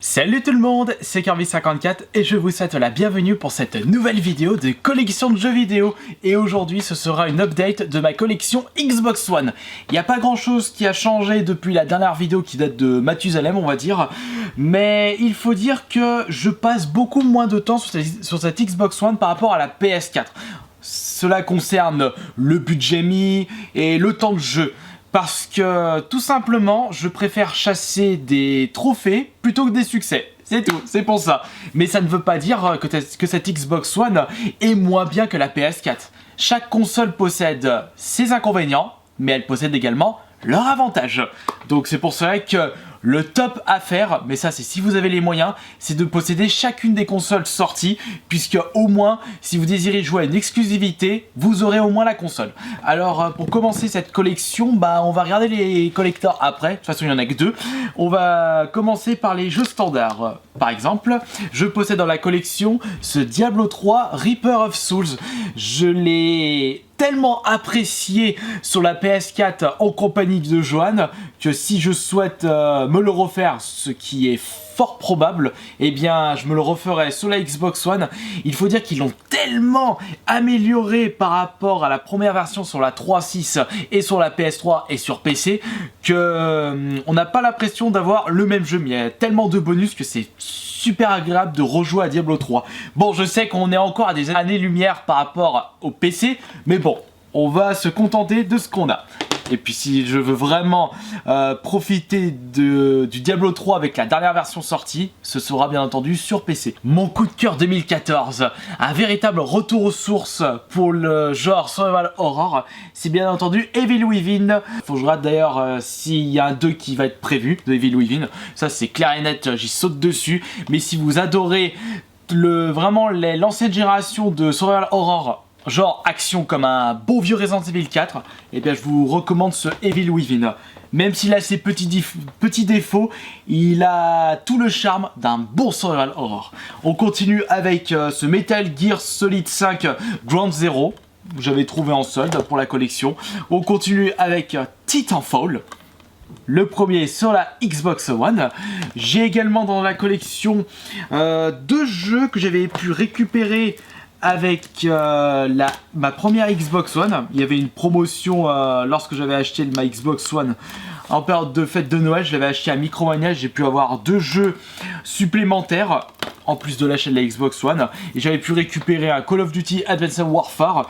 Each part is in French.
Salut tout le monde, c'est Kirby54 et je vous souhaite la bienvenue pour cette nouvelle vidéo de collection de jeux vidéo. Et aujourd'hui ce sera une update de ma collection Xbox One. Il n'y a pas grand chose qui a changé depuis la dernière vidéo qui date de Mathusalem on va dire. Mais il faut dire que je passe beaucoup moins de temps sur cette Xbox One par rapport à la PS4. Cela concerne le budget mis et le temps de jeu. Parce que, tout simplement, je préfère chasser des trophées plutôt que des succès. C'est tout, c'est pour ça. Mais ça ne veut pas dire que cette Xbox One est moins bien que la PS4. Chaque console possède ses inconvénients, mais elle possède également leurs avantages. Donc c'est pour cela que le top à faire, mais ça c'est si vous avez les moyens, c'est de posséder chacune des consoles sorties, puisque au moins, si vous désirez jouer à une exclusivité, vous aurez au moins la console. Alors pour commencer cette collection, on va regarder les collectors après, de toute façon il n'y en a que deux. On va commencer par les jeux standards. Par exemple, je possède dans la collection ce Diablo 3 Reaper of Souls. Je l'ai tellement apprécié sur la PS4 en compagnie de Johan que si je souhaite me le refaire, ce qui est fort probable, eh bien je me le referai sur la Xbox One. Il faut dire qu'ils l'ont tellement amélioré par rapport à la première version sur la 3.6 et sur la PS3 et sur PC que on n'a pas l'impression d'avoir le même jeu, mais il y a tellement de bonus que c'est super agréable de rejouer à Diablo 3. Bon, je sais qu'on est encore à des années-lumière par rapport au PC, mais bon, on va se contenter de ce qu'on a. Et puis si je veux vraiment profiter du Diablo 3 avec la dernière version sortie, ce sera bien entendu sur PC. Mon coup de cœur 2014, un véritable retour aux sources pour le genre Survival Horror, c'est bien entendu Evil Within. Faut que je regarde d'ailleurs s'il y a un 2 qui va être prévu de Evil Within. Ça c'est clair et net, j'y saute dessus. Mais si vous adorez vraiment l'ancienne génération de Survival Horror, genre action comme un beau vieux Resident Evil 4, et bien je vous recommande ce Evil Within. Même s'il a ses petits défauts, il a tout le charme d'un bon survival horror. On continue avec ce Metal Gear Solid 5 Ground Zero, que j'avais trouvé en solde pour la collection. On continue avec Titanfall, le premier sur la Xbox One. J'ai également dans la collection deux jeux que j'avais pu récupérer avec ma première Xbox One. Il y avait une promotion lorsque j'avais acheté ma Xbox One en période de fête de Noël. Je l'avais acheté à Micromania. J'ai pu avoir deux jeux supplémentaires en plus de l'achat de la Xbox One. Et j'avais pu récupérer un Call of Duty Advanced Warfare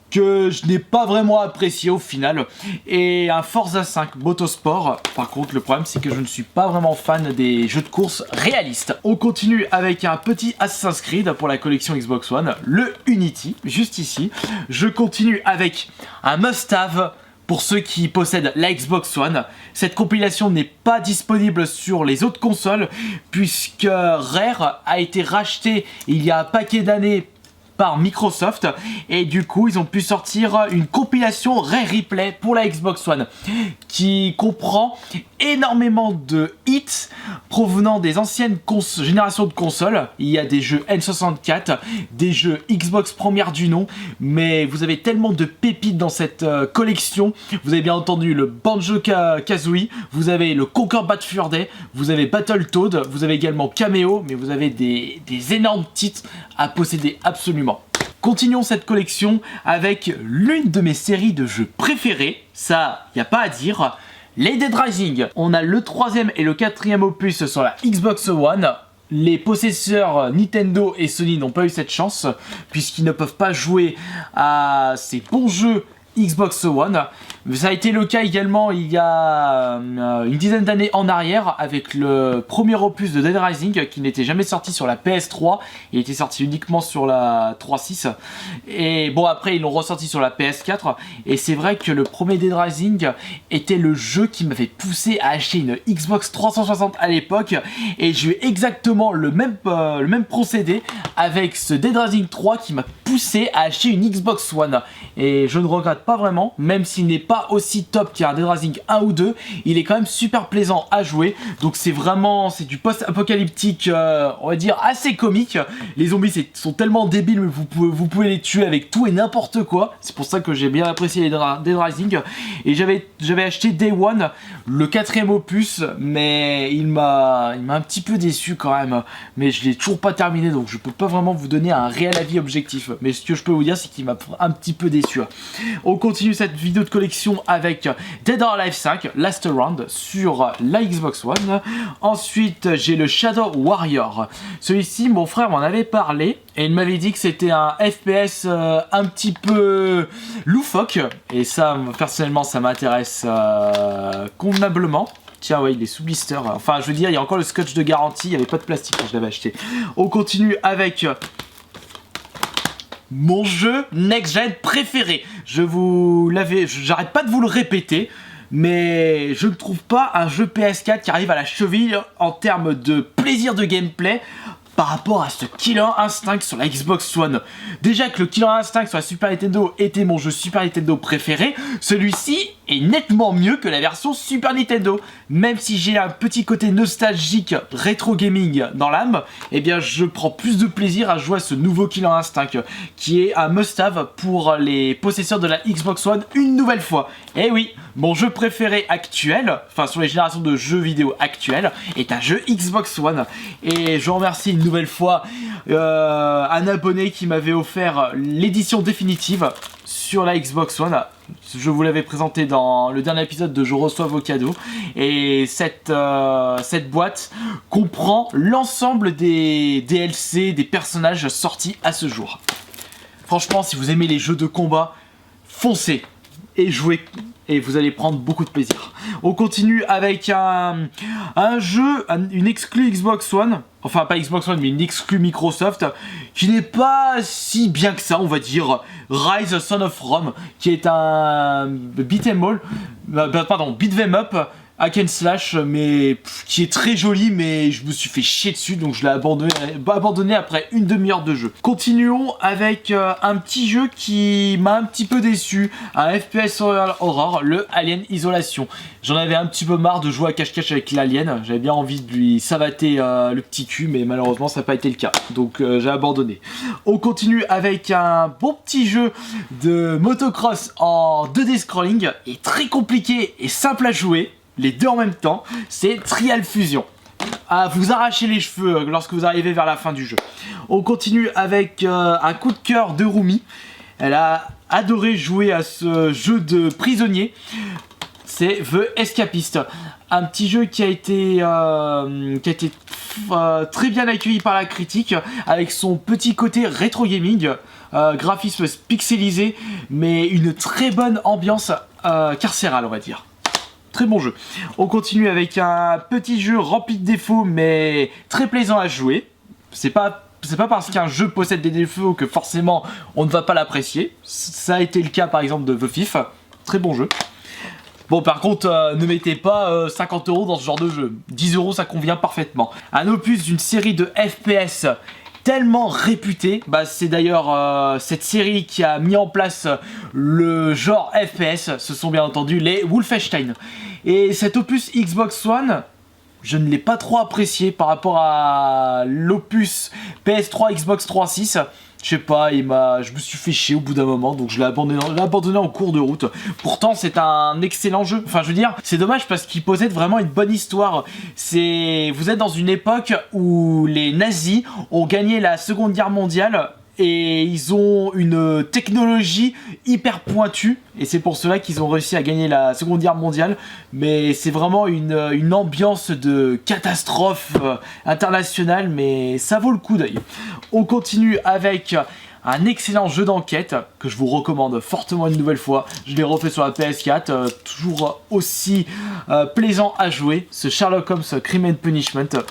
que je n'ai pas vraiment apprécié au final, et un Forza 5 Motorsport. Par contre le problème c'est que je ne suis pas vraiment fan des jeux de course réalistes. On continue avec un petit Assassin's Creed pour la collection Xbox One, le Unity, juste ici. Je continue avec un must-have pour ceux qui possèdent la Xbox One. Cette compilation n'est pas disponible sur les autres consoles puisque Rare a été racheté il y a un paquet d'années par Microsoft, et du coup ils ont pu sortir une compilation Rare Replay pour la Xbox One qui comprend énormément de hits provenant des anciennes générations de consoles. Il y a des jeux N64, des jeux Xbox première du nom, mais vous avez tellement de pépites dans cette collection. Vous avez bien entendu le Banjo-Kazooie, vous avez le Conquer Bad Fur Day, vous avez Battletoad, vous avez également Cameo, mais vous avez des énormes titres à posséder absolument. Continuons cette collection avec l'une de mes séries de jeux préférées, ça y a pas à dire, les Dead Rising. On a le 3e et le 4e opus sur la Xbox One. Les possesseurs Nintendo et Sony n'ont pas eu cette chance puisqu'ils ne peuvent pas jouer à ces bons jeux Xbox One. Ça a été le cas également il y a une dizaine d'années en arrière avec le premier opus de Dead Rising qui n'était jamais sorti sur la PS3, il était sorti uniquement sur la 3.6, et bon après ils l'ont ressorti sur la PS4, et c'est vrai que le premier Dead Rising était le jeu qui m'avait poussé à acheter une Xbox 360 à l'époque, et j'ai eu exactement le même procédé avec ce Dead Rising 3 qui m'a poussé à acheter une Xbox One, et je ne regrette pas vraiment, même s'il n'est pas pas aussi top qu'un Dead Rising 1 ou 2, il est quand même super plaisant à jouer. Donc c'est vraiment, c'est du post-apocalyptique, on va dire assez comique. Les zombies sont tellement débiles, mais vous pouvez les tuer avec tout et n'importe quoi. C'est pour ça que j'ai bien apprécié les Dead Rising. Et j'avais acheté Day One, le 4e opus, mais il m'a un petit peu déçu quand même. Mais je l'ai toujours pas terminé, donc je peux pas vraiment vous donner un réel avis objectif. Mais ce que je peux vous dire, c'est qu'il m'a un petit peu déçu. On continue cette vidéo de collection avec Dead or Alive 5, Last Round sur la Xbox One. Ensuite, j'ai le Shadow Warrior. Celui-ci, mon frère m'en avait parlé et il m'avait dit que c'était un FPS un petit peu loufoque. Et ça, personnellement, ça m'intéresse convenablement. Tiens, ouais, il est sous blister. Enfin, je veux dire, il y a encore le scotch de garantie. Il n'y avait pas de plastique quand je l'avais acheté. On continue avec mon jeu next-gen préféré. J'arrête pas de vous le répéter, mais je ne trouve pas un jeu PS4 qui arrive à la cheville en termes de plaisir de gameplay par rapport à ce Killer Instinct sur la Xbox One. Déjà que le Killer Instinct sur la Super Nintendo était mon jeu Super Nintendo préféré, celui-ci est nettement mieux que la version Super Nintendo. Même si j'ai un petit côté nostalgique rétro gaming dans l'âme, eh bien je prends plus de plaisir à jouer à ce nouveau Killer Instinct qui est un must-have pour les possesseurs de la Xbox One une nouvelle fois. Et oui, mon jeu préféré actuel, enfin sur les générations de jeux vidéo actuelles, est un jeu Xbox One. Et je remercie une nouvelle fois un abonné qui m'avait offert l'édition définitive sur la Xbox One. Je vous l'avais présenté dans le dernier épisode de Je reçois vos cadeaux. Et cette boîte comprend l'ensemble des DLC, des personnages sortis à ce jour. Franchement, si vous aimez les jeux de combat, foncez et jouez et vous allez prendre beaucoup de plaisir. On continue avec un jeu, une exclue Xbox One, enfin pas Xbox One mais une exclue Microsoft, qui n'est pas si bien que ça, on va dire. Rise Son of Rome, qui est un beat'em up, hack and slash, mais qui est très joli, mais je me suis fait chier dessus, donc je l'ai abandonné après une demi-heure de jeu. Continuons avec un petit jeu qui m'a un petit peu déçu, un FPS Survival Horror, le Alien Isolation. J'en avais un petit peu marre de jouer à cache-cache avec l'alien, j'avais bien envie de lui savater le petit cul, mais malheureusement ça n'a pas été le cas, donc j'ai abandonné. On continue avec un bon petit jeu de motocross en 2D scrolling, et très compliqué et simple à jouer. Les deux en même temps, c'est Trial Fusion. À vous arracher les cheveux lorsque vous arrivez vers la fin du jeu. On continue avec un coup de cœur de Rumi. Elle a adoré jouer à ce jeu de prisonnier. C'est The Escapist. Un petit jeu qui a été très bien accueilli par la critique, avec son petit côté rétro gaming, graphisme pixelisé, mais une très bonne ambiance carcérale, on va dire. Très bon jeu. On continue avec un petit jeu rempli de défauts mais très plaisant à jouer. C'est pas parce qu'un jeu possède des défauts que forcément on ne va pas l'apprécier. Ça a été le cas par exemple de The Thief. Très bon jeu. Bon par contre ne mettez pas 50 € dans ce genre de jeu. 10 € ça convient parfaitement. Un opus d'une série de FPS tellement réputé, c'est d'ailleurs cette série qui a mis en place le genre FPS, ce sont bien entendu les Wolfenstein. Et cet opus Xbox One, je ne l'ai pas trop apprécié par rapport à l'opus PS3 Xbox 360. Je sais pas, je me suis fait chier au bout d'un moment, donc je l'ai abandonné en cours de route. Pourtant, c'est un excellent jeu. Enfin, je veux dire, c'est dommage parce qu'il possède vraiment une bonne histoire. Vous êtes dans une époque où les nazis ont gagné la Seconde Guerre mondiale et ils ont une technologie hyper pointue et c'est pour cela qu'ils ont réussi à gagner la Seconde Guerre mondiale, mais c'est vraiment une ambiance de catastrophe internationale, mais ça vaut le coup d'œil. On continue avec un excellent jeu d'enquête que je vous recommande fortement une nouvelle fois. Je l'ai refait sur la PS4, toujours aussi plaisant à jouer, ce Sherlock Holmes Crime and Punishment.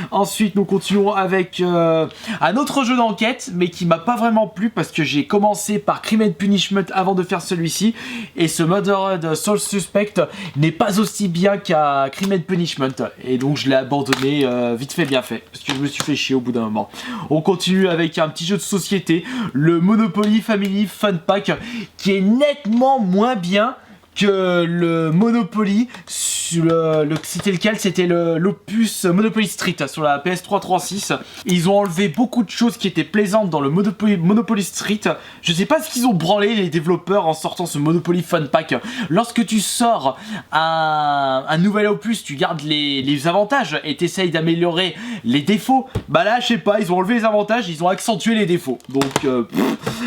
Ensuite, nous continuons avec un autre jeu d'enquête, mais qui m'a pas vraiment plu parce que j'ai commencé par Crime and Punishment avant de faire celui-ci. Et ce Murdered Soul Suspect n'est pas aussi bien qu'à Crime and Punishment. Et donc, je l'ai abandonné vite fait, bien fait, parce que je me suis fait chier au bout d'un moment. On continue avec un petit jeu de société, le Monopoly Family Fun Pack, qui est nettement moins bien que le Monopoly, c'était lequel? C'était l'opus Monopoly Street sur la PS3 3.6. Ils ont enlevé beaucoup de choses qui étaient plaisantes dans le Monopoly Street. Je sais pas ce qu'ils ont branlé les développeurs en sortant ce Monopoly Fun Pack. Lorsque tu sors un nouvel opus, tu gardes les avantages et t'essayes d'améliorer les défauts. Bah là, je sais pas, ils ont enlevé les avantages, ils ont accentué les défauts. Donc,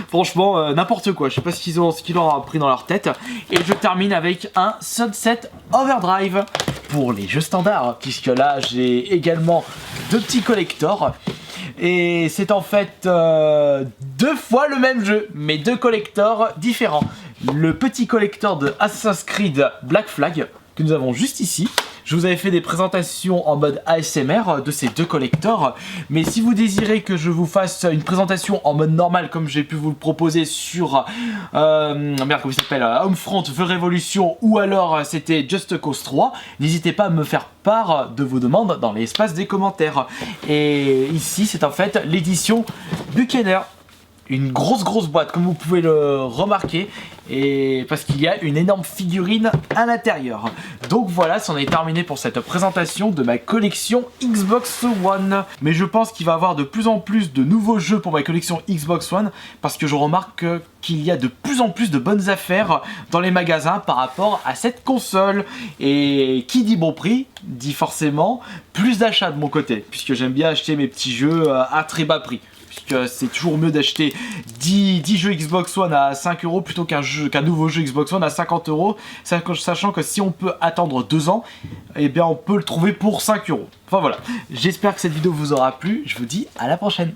franchement, n'importe quoi. Je sais pas ce qu'ils leur a pris dans leur tête. Et je termine avec un Sunset Overdrive pour les jeux standards, puisque là, j'ai également 2 petits collectors. Et c'est en fait 2 fois le même jeu, mais 2 collectors différents. Le petit collector de Assassin's Creed Black Flag, que nous avons juste ici. Je vous avais fait des présentations en mode ASMR de ces 2 collectors, mais si vous désirez que je vous fasse une présentation en mode normal comme j'ai pu vous le proposer sur merde, comment il s'appelle, Homefront The Revolution, ou alors c'était Just Cause 3, n'hésitez pas à me faire part de vos demandes dans l'espace des commentaires. Et ici c'est en fait l'édition Buccaneer. Une grosse boîte comme vous pouvez le remarquer, et parce qu'il y a une énorme figurine à l'intérieur. Donc voilà, c'en est terminé pour cette présentation de ma collection Xbox One. Mais je pense qu'il va y avoir de plus en plus de nouveaux jeux pour ma collection Xbox One, parce que je remarque qu'il y a de plus en plus de bonnes affaires dans les magasins par rapport à cette console. Et qui dit bon prix dit forcément plus d'achats de mon côté, puisque j'aime bien acheter mes petits jeux à très bas prix. Puisque c'est toujours mieux d'acheter 10 jeux Xbox One à 5 € plutôt qu'un nouveau jeu Xbox One à 50 €, sachant que si on peut attendre 2 ans, eh bien on peut le trouver pour 5 €. Enfin voilà, j'espère que cette vidéo vous aura plu, je vous dis à la prochaine.